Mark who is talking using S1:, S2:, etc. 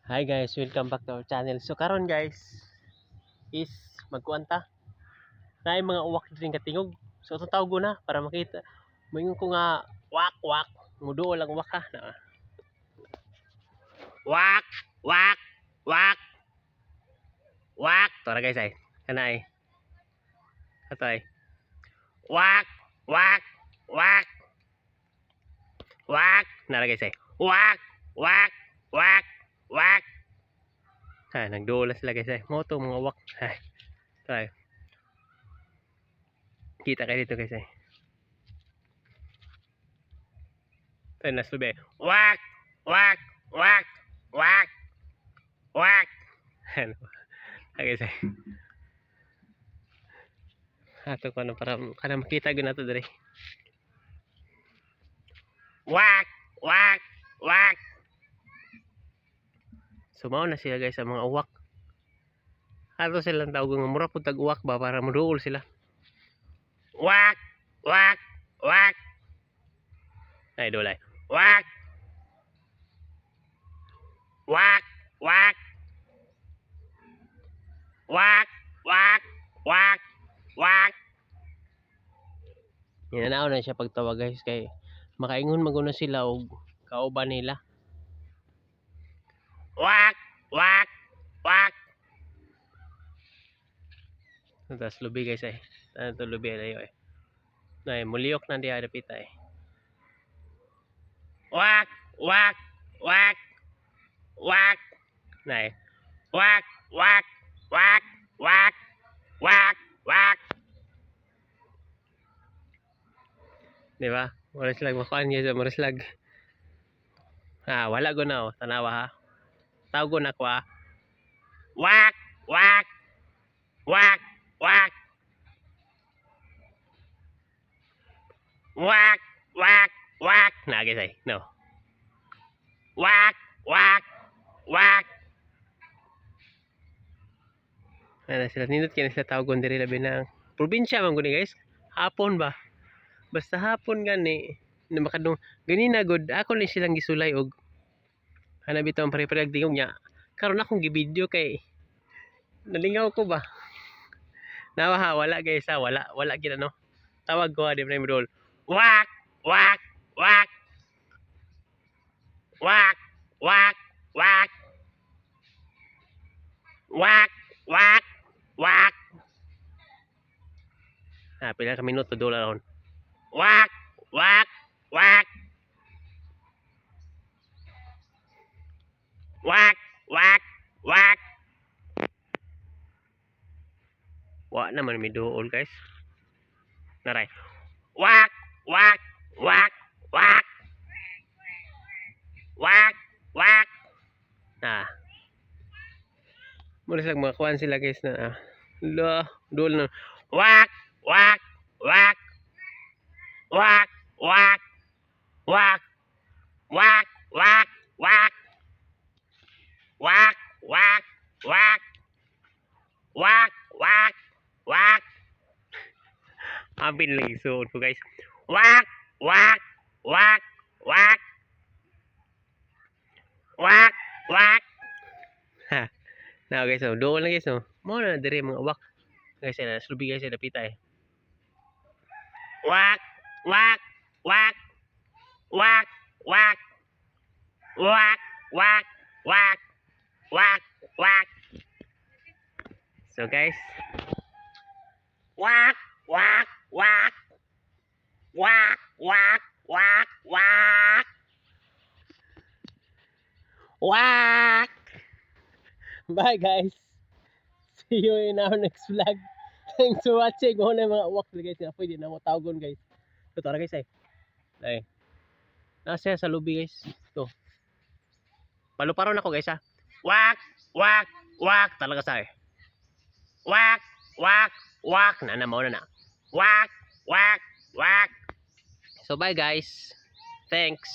S1: Hi guys, welcome back to our channel. So karon guys is magkuanta na yung mga uwak din katingog. So itong tawag ko na para makita. Mayroon ko nga wak wak. Mudo lang wak ha. Wak wak wak wak. Tara guys ay. Kana ay. Kato ay. Wak wak wak wak. Nara guys ay. Wak wak wak wak. Ha, nagduola sila guys ay. Mo to mga wak. Ay. Try. Kita kayo dito guys ay. Ito na sube. Wak wak wak wak wak. Ano? Okay say. Ato ko na para makita gyud nato dire. Wak wak wak. Sumaw na sila guys sa mga uwak. Ato silang tawag nga mura pud tag uwak ba para maduol sila. Wak wak wak. Ay dolay. Wak wak wak wak wak wak wak. Ninanaw na siya pagtawag guys kay makaingon maguna sila og kauban nila. Wak wak wak. Tas lubi guys ay. Tanto lubi ayo ay. Nay muliyok na diha dapit ay. Wak wak wak wak. Nay. Wak wak wak wak wak wak. Di ba? Mura slag makuan niya sa mura slag. Ah, wala ko na oh. Tanawa ha. Tawag ko na ko ha. Wak wak wak wak wak wak wak. Na guys ay. No. Wak wak wak. Ano sila nindot kaya sila tawagon diri labi na probinsya man guni guys. Hapon ba? Basta hapon gani na makadung ganina good ako ni silang gisulay og ana bitaw pare-pare tingog nya. Karon akong gi-video kay nalingaw ko ba. Nawa ha wala guys ha wala gid ano. Tawag ko di man modol. Wak wak wak wak wak wak wak wak wak. Ah, pila ka minuto dola ron. Wak wak wak wak wak wak. Wa naman may duol guys. Naray. Wak wak wak wak wak wak. Ah. Mura slag mga kuan sila guys na duol na. Wak wak wak wak wak wak wak wak wak wak wak wak wak wak wak. Amin lagi suot ko guys. Wak wak wak wak wak wak. Ha. Now guys, so doon lang guys, no. Mo na dire mga wak. Guys, na slubi guys dapit ay. Wak wak wak wak wak wak wak wak wak wak. So guys, wak wak wak wak wak wak wak wak. Bye guys. See you in our next vlog. Thanks for watching. Mo na mga uwak guys na pwede na mo tawagon guys. So tara guys ay. Ay. Nasa sa lobby guys. To. Paluparon ako guys ha. Wak wak wak talaga sa eh. Wak wak wak na mo na. Wak wak wak. So bye guys. Thanks.